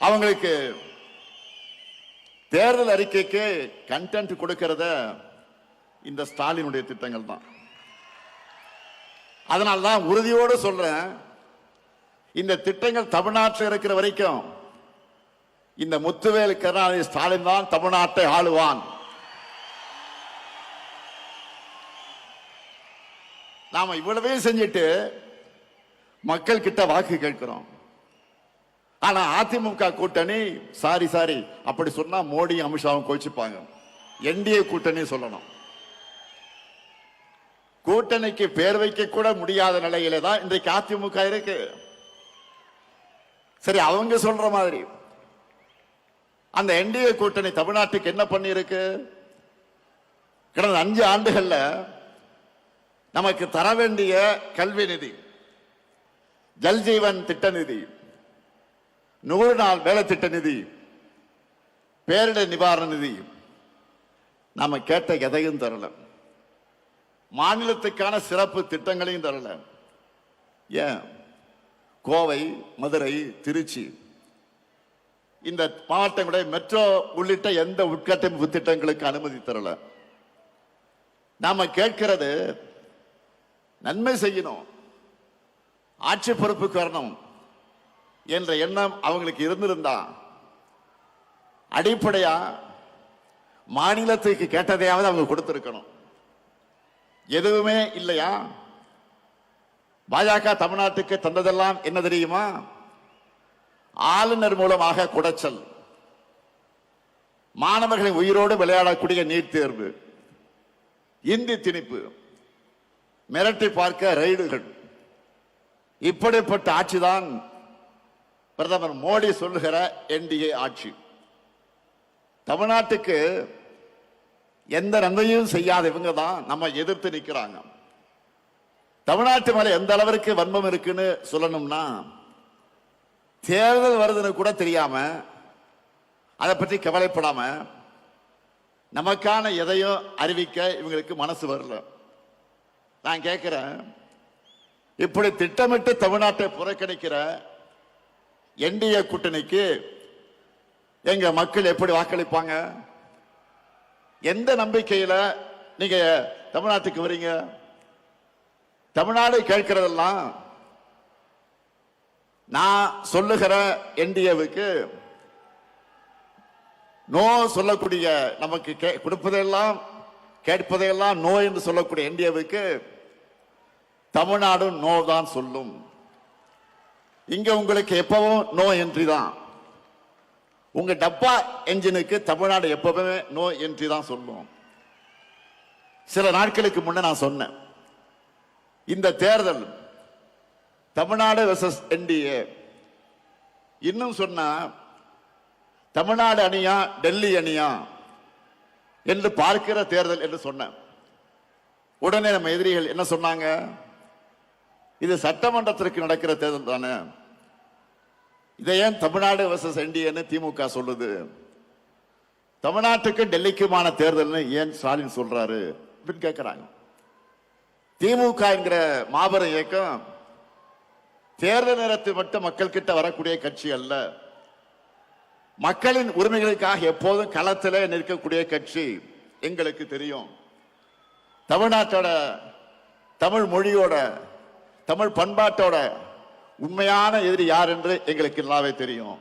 அவங்களுக்கு தேர்தல் அறிக்கைக்கு கண்டென்ட் கொடுக்கிறத இந்த ஸ்டாலினுடைய திட்டங்கள் தான். அதனால்தான் உறுதியோடு சொல்றேன், இந்த திட்டங்கள் தமிழ்நாட்டில் இருக்கிற வரைக்கும் இந்த முத்துவேல் கருணாநிதி ஸ்டாலின் தான் தமிழ்நாட்டை ஆளுவான். நாம இவ்வளவே செஞ்சுட்டு மக்கள் கிட்ட வாக்கு கேட்கிறோம். ஆனா அதிமுக கூட்டணி சாரி அப்படி சொன்னா மோடி அமித்ஷாவும் கோச்சிப்பாங்க. என்டிஏ கூட்டணி சொல்லணும். கூட்டணிக்கு பேர் வைக்க கூட முடியாத நிலையில தான் இன்றைக்கு அதிமுக இருக்கு. சரி, அவங்க சொல்ற மாதிரி அந்த என்டிஏ கூட்டணி தமிழ்நாட்டுக்கு என்ன பண்ணி இருக்கு? கடந்த 5 ஆண்டுகள்ல நமக்கு தர வேண்டிய கல்வி நிதி, ஜல்ஜீவன் திட்ட நிதி, 100 நாள் வேலை திட்ட நிதி, பேரிடர் நிவாரண நிதி, நாம கேட்ட எதையும் தரல. மாநிலத்துக்கான சிறப்பு திட்டங்களையும் தரல. ஏன்? கோவை, மதுரை, திருச்சி இந்த மாவட்டங்களுடைய மெட்ரோ உள்ளிட்ட எந்த உட்கட்டமைப்பு திட்டங்களுக்கு அனுமதி தரல. நாம கேட்கிறது நன்மை செய்யணும், ஆட்சி பொறுப்புக்கு வரணும் என்ற எண்ணம் அவங்களுக்கு இருந்திருந்தா அடிப்படையா மாநிலத்துக்கு கேட்டதையாவது அவங்க கொடுத்திருக்கணும். எதுவுமே இல்லையா? பாஜக தமிழ்நாட்டுக்கு தந்ததெல்லாம் என்ன தெரியுமா? ஆளுநர் மூலமாக குடைச்சல், மாணவர்களை உயிரோடு விளையாடக்கூடிய நீட் தேர்வு, இந்தி திணிப்பு, மிரட்டி பார்க்க ரைடுகள், இப்படிப்பட்ட ஆட்சிதான் பிரதமர் மோடி சொல்லுகிற என்டிஏ ஆட்சி. தமிழ்நாட்டுக்கு எந்த நன்மையும் செய்யாத இவங்க தான் நம்ம எதிர்த்து நிற்கிறாங்க. தமிழ்நாட்டு மேல எந்த அளவிற்கு வன்மம் இருக்குன்னு சொல்லணும்னா, தேர்தல் வருதுன்னு கூட தெரியாம, அதை பற்றி கவலைப்படாம, நமக்கான எதையும் அறிவிக்க இவங்களுக்கு மனசு வரல. நான் கேட்கிறேன், இப்படி திட்டமிட்டு தமிழ்நாட்டை புறக்கணிக்கிற என்டிஏ கூட்டணிக்கு எங்க மக்கள் எப்படி வாக்களிப்பாங்க? எந்த நம்பிக்கையில நீங்க தமிழ்நாட்டுக்கு வரீங்க? தமிழ்நாடு கேட்கிறதெல்லாம் நான் சொல்லுகிற என்டிஏவுக்கு நோ சொல்லக்கூடிய, நமக்கு கொடுப்பதையெல்லாம் கேட்பதையெல்லாம் நோ என்று சொல்லக்கூடிய என்டிஏவுக்கு தமிழ்நாடு நோ தான் சொல்லும். இங்க உங்களுக்கு எப்பவும் நோ என்ட்ரி தான். உங்க டப்பா என்ஜினுக்கு தமிழ்நாடு எப்பவுமே நோ என்ட்ரி தான் சொல்லும். சில நாட்களுக்கு முன்ன நான் சொன்னேன், இந்த தேர்தல் தமிழ்நாடு வெர்சஸ் என்டிஏ, இன்னும் சொன்னா தமிழ்நாடு அணியா டெல்லி அணியா என்று பார்க்கிற தேர்தல் என்று சொன்னேன். உடனே நம்ம எதிரிகள் என்ன சொன்னாங்க? இது சட்டமன்றத்திற்கு நடக்கிற தேர்தல் தானே, இதை ஏன் தமிழ்நாடு வெர்சஸ் என்டிஏன்னு திமுக சொல்லுது? தமிழ்நாட்டுக்கு டெல்லிக்குமான தேர்தல் ஏன் ஸ்டாலின் சொல்றாரு அப்படின்னு கேட்கிறாங்க. திமுக என்கிற மாபெரும் இயக்கம் தேர்தல் நேரத்தில் மட்டும் மக்கள் கிட்ட வரக்கூடிய கட்சி அல்ல. மக்களின் உரிமைகளுக்காக எப்போதும் களத்திலே நிற்கக்கூடிய கட்சி எங்களுக்கு தெரியும். தமிழ்நாட்டோட, தமிழ் மொழியோட, தமிழ் பண்பாட்டோட உண்மையான எதிரி யார் என்று எங்களுக்கு நல்லாவே தெரியும்.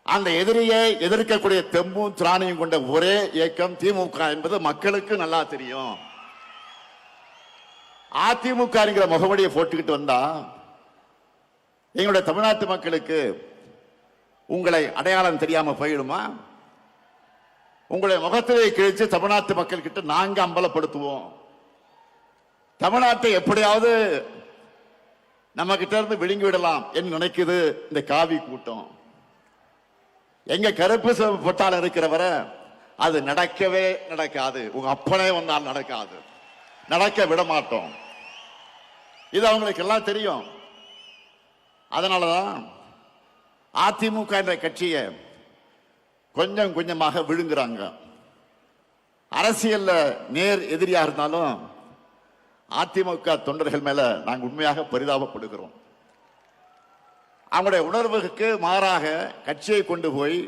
அந்த எதிரியை எதிர்க்கக்கூடிய தெம்பும் திராணியும் கொண்ட ஒரே இயக்கம் திமுக என்பது மக்களுக்கு நல்லா தெரியும். அதிமுக என்கிற முகவடியை போட்டுக்கிட்டு வந்தா எங்களுடைய தமிழ்நாட்டு மக்களுக்கு உங்களை அடையாளம் தெரியாம போயிடுமா? உங்களுடைய முகத்திலே கிழிச்சு தமிழ்நாட்டு மக்கள் கிட்ட நாங்க அம்பலப்படுத்துவோம். தமிழ்நாட்டை எப்படியாவது நம்ம கிட்ட இருந்து விழுங்கி விடலாம் என்று நினைக்குது இந்த காவி கூட்டம். எங்க கருப்பு பொட்டாளம் இருக்கிறவரை அது நடக்கவே நடக்காது. உங்க அப்பனே வந்தால் நடக்காது, நடக்க விட மாட்டோம். இது அவங்களுக்கு எல்லாம் தெரியும். அதனாலதான் அதிமுக என்ற கட்சியை கொஞ்சம் கொஞ்சமாக விழுங்குறாங்க. அரசியல்ல நேர் எதிரியா இருந்தாலும் அதிமுக தொண்டர்கள் மேல நாங்கள் உண்மையாக பரிதாபப்படுகிறோம். அவங்களுடைய உணர்வுக்கு மாறாக கட்சியை கொண்டு போய்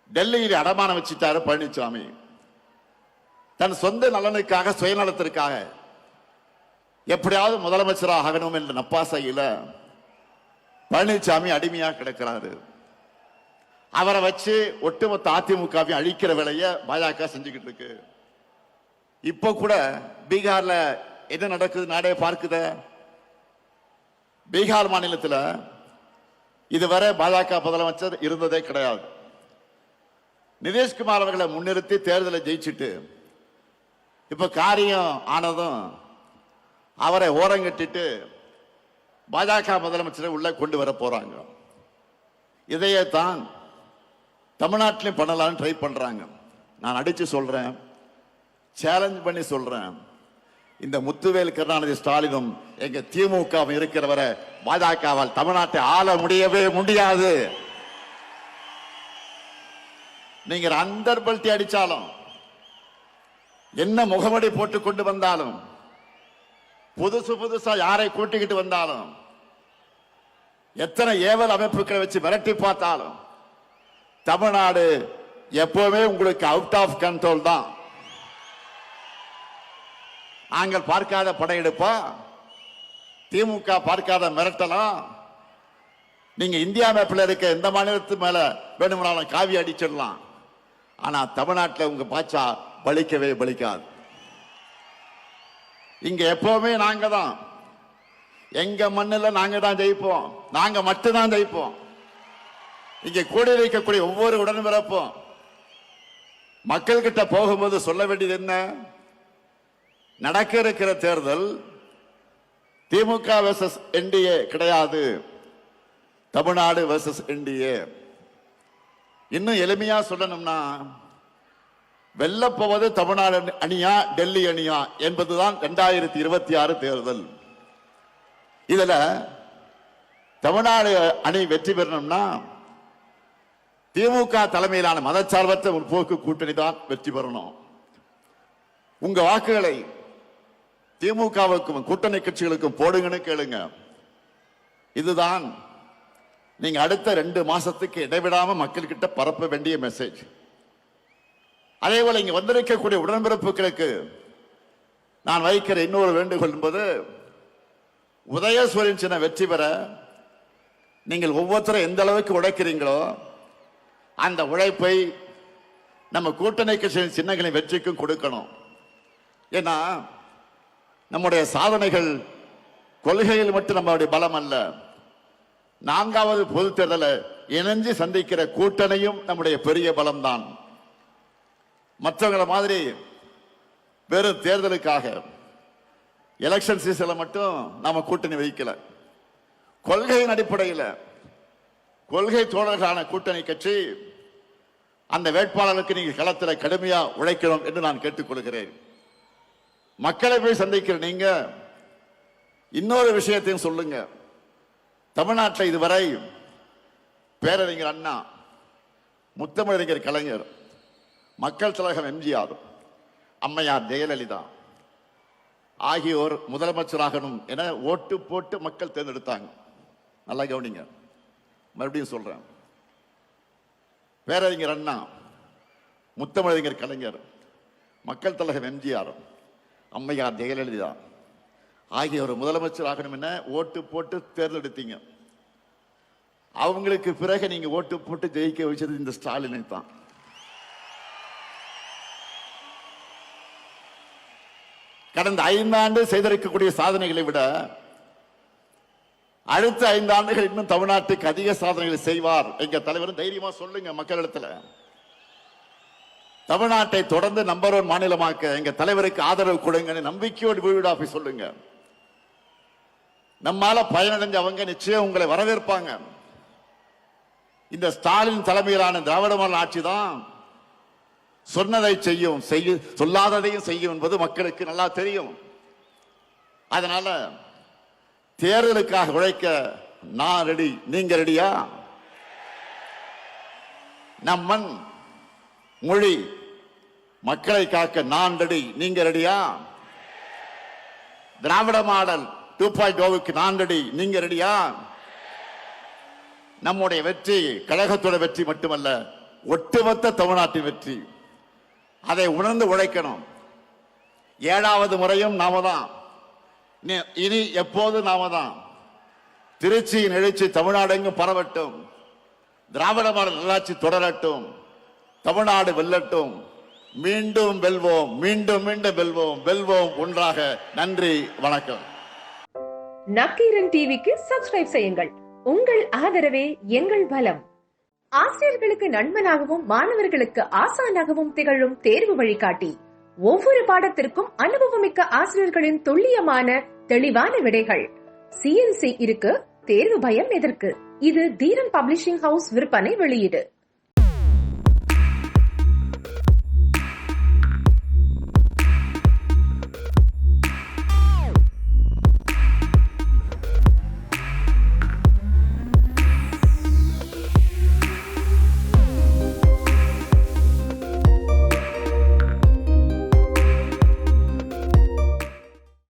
டெல்லியில் அடமானம் வச்சுட்டாரு பழனிசாமி. தன் சொந்த நலனுக்காக, சுயநலத்திற்காக எப்படியாவது முதலமைச்சராக ஆகணும் என்ற நப்பாசையில பழனிசாமி அடிமையா கிடக்கிறாரு. அவரை வச்சு ஒட்டுமொத்த அதிமுகவை அழிக்கிற வேலையை பாஜக செஞ்சுக்கிட்டு இருக்கு. இப்ப கூட பீகார்ல என்ன நடக்குது நாடே பார்க்குத. பீகார் மாநிலத்தில் இதுவரை பாஜக முதலமைச்சர் இருந்ததே கிடையாது. நிதிஷ்குமார் அவர்களை முன்னிறுத்தி தேர்தலை ஜெயிச்சுட்டு இப்ப காரியம் ஆனதும் அவரை ஓரங்கட்டிட்டு பாஜக முதலமைச்சரை உள்ள கொண்டு வர போறாங்க. இதையே தான் தமிழ்நாட்டிலும் பண்ணலாம்னு ட்ரை பண்றாங்க. நான் அடிச்சு சொல்றேன், சேலஞ்ச் பண்ணி சொல்றேன், இந்த முத்துவேல் கருணாநிதி ஸ்டாலினும் எங்க திமுக இருக்கிறவரை பாஜகவால் தமிழ்நாட்டை ஆள முடியவே முடியாது. நீங்க அந்தர்பல்ட்டி அடிச்சாலும், என்ன முகமடி போட்டு கொண்டு வந்தாலும், புதுசு புதுசா யாரை கூட்டிக்கிட்டு வந்தாலும், எத்தனை ஏவல் அமைப்புகளை வச்சு மிரட்டி பார்த்தாலும் தமிழ்நாடு எப்பவுமே உங்களுக்கு அவுட் ஆஃப் கண்ட்ரோல் தான். நாங்கள் பார்க்காத படையெடுப்பா, திமுக பார்க்காத மிரட்டலாம். நீங்க இந்தியா மேப்பில் இருக்க எந்த மாநிலத்து மேல வேணும்னாலும் காவி அடிச்சிடலாம். ஆனா தமிழ்நாட்டில் உங்க பாச்சா பலிக்கவே பலிக்காது. இங்க எப்பவுமே நாங்க தான், எங்க மண்ணில் நாங்க தான் ஜெயிப்போம், நாங்க மட்டும்தான் ஜெயிப்போம். இங்க கூடி வைக்கக்கூடிய ஒவ்வொரு உடன்பிறப்பும் மக்கள் கிட்ட போகும்போது சொல்ல வேண்டியது என்ன? நடக்க இருக்கிற தேர்தல் திமுக வெர்சஸ் என்டிஏ கிடையாது, தமிழ்நாடு வெர்சஸ் என்டிஏ. இன்னும் எளிமையா சொல்லணும்னா, வெல்லப்போவது தமிழ்நாடு அணியா டெல்லி அணியா என்பதுதான் 2026 தேர்தல். இதுல தமிழ்நாடு அணி வெற்றி பெறணும்னா திமுக தலைமையிலான மதச்சார்பற்ற முற்போக்கு கூட்டணி தான் வெற்றி பெறணும். உங்க வாக்குகளை திமுகவுக்கும் கூட்டணி கட்சிகளுக்கும் போடுங்கன்னு கேளுங்க. இதுதான் நீங்க அடுத்த 2 மாசத்துக்கு இடைவிடாம மக்கள் கிட்ட பரப்ப வேண்டிய மெசேஜ். அதே போல இங்க வந்திருக்கக்கூடிய உடன்பிறப்புகளுக்கு நான் வைக்கிற இன்னொரு வேண்டுகோள் என்பது, உதயசூரியன் சின்ன வெற்றி பெற நீங்கள் ஒவ்வொருத்தரும் எந்த அளவுக்கு உழைக்கிறீங்களோ அந்த உழைப்பை நம்ம கூட்டணி கட்சியின் சின்னங்களின் வெற்றிக்கும் கொடுக்கணும். ஏன்னா நம்முடைய சாதனைகள் கொள்கையில் மட்டும் நம்மளுடைய பலம் அல்ல, 4வது பொது தேர்தலை இணைஞ்சு சந்திக்கிற கூட்டணியும் நம்முடைய பெரிய பலம்தான். மற்றவங்கள மாதிரி வெறும் தேர்தலுக்காக எலெக்ஷன் சீசன்ல மட்டும் நாம கூட்டணி வைக்கல. கொள்கையின் அடிப்படையில் கொள்கை தோழர்களான கூட்டணி கட்சி அந்த வேட்பாளருக்கு நீங்க களத்தில் கடுமையா உழைக்கணும் என்று நான் கேட்டுக்கொள்கிறேன். மக்களை போய் சந்திக்கிற நீங்க இன்னொரு விஷயத்தையும் சொல்லுங்க. தமிழ்நாட்டில் இதுவரை பேரறிஞர் அண்ணா, முத்தமிழறிஞர் கலைஞர், மக்கள் தலைவர் எம்ஜிஆர், அம்மையார் ஜெயலலிதா ஆகியோர் முதலமைச்சராகணும் என ஓட்டு போட்டு மக்கள் தேர்ந்தெடுத்தாங்க. நல்லா கவனிங்க, மறுபடியும் சொல்றேன். பேரறிஞர் அண்ணா, முத்தமிழறிஞர் கலைஞர், மக்கள் தலைவர் எம்ஜிஆர், அம்மையார் ஜெயலலிதா ஆகியோர் முதலமைச்சர் ஆகணும் என ஓட்டு போட்டு தேர்ந்தெடுத்தீங்க. அவங்களுக்கு பிறகு நீங்க ஓட்டு போட்டு ஜெயிக்க வச்சது இந்த ஸ்டாலினை தான். கடந்த 5 ஆண்டு செய்திருக்கக்கூடிய சாதனைகளை விட அடுத்த 5 ஆண்டுகள் இன்னும் தமிழ்நாட்டுக்கு அதிக சாதனைகளை செய்வார். எங்க தலைவர் தைரியமா சொல்லுங்க மக்களிடத்துல. தமிழ்நாட்டை தொடர்ந்து நம்பர் 1 மாநிலமாக்க எங்க தலைவருக்கு ஆதரவு கொடுங்க, நம்பிக்கையோடு வீடு ஆபீஸ் சொல்லுங்க. நம்மால பயனடைஞ்சவங்க நிச்சயம் உங்களை வரவேற்பாங்க. இந்த ஸ்டாலின் தலைமையிலான திராவிட மாடல் ஆட்சி தான் சொன்னதை செய்யும், சொல்லாததையும் செய்யும் என்பது மக்களுக்கு நல்லா தெரியும். அதனால தேர்தலுக்காக உழைக்க நான் ரெடி, நீங்க ரெடியா? நம் மண் மொழி மக்களை காக்க நான் ரெடி, நீங்க ரெடியா? திராவிட மாடல் 2.0க்கு நான் ரெடி, நீங்க ரெடியா? நம்முடைய வெற்றி கழகத்தோட வெற்றி மட்டுமல்ல, ஒட்டுமொத்த தமிழ்நாட்டின் வெற்றி. அதை உணர்ந்து உழைக்கணும். 7வது முறையும் நாம தான், இனி எப்போது நாம தான். திருச்சியின் எழுச்சி தமிழ்நாடு எங்கும் பரவட்டும், திராவிட மாடல் நல்லாட்சி தொடரட்டும், தமிழ்நாடு வெல்லட்டும். மீண்டும் வெல்வோம், மீண்டும் மீண்டும் வெல்வோம், வெல்வோம் ஒன்றாக. நன்றி, வணக்கம். நக்கீரன் டிவிக்கு சப்ஸ்கிரைப் செய்யுங்கள். உங்கள் ஆதரவே எங்கள் பலம். ஆசிரியர்களுக்கு நண்பனாகவும் மாணவர்களுக்கு ஆசானாகவும் திகழும் தேர்வு வழிகாட்டி. ஒவ்வொரு பாடத்திற்கும் அனுபவமிக்க ஆசிரியர்களின் துல்லியமான தெளிவான விடைகள். CNC இருக்கு, தேர்வு பயம் எதற்கு? இது தீரன் பப்ளிஷிங் ஹவுஸ் விற்பனை வெளியீடு.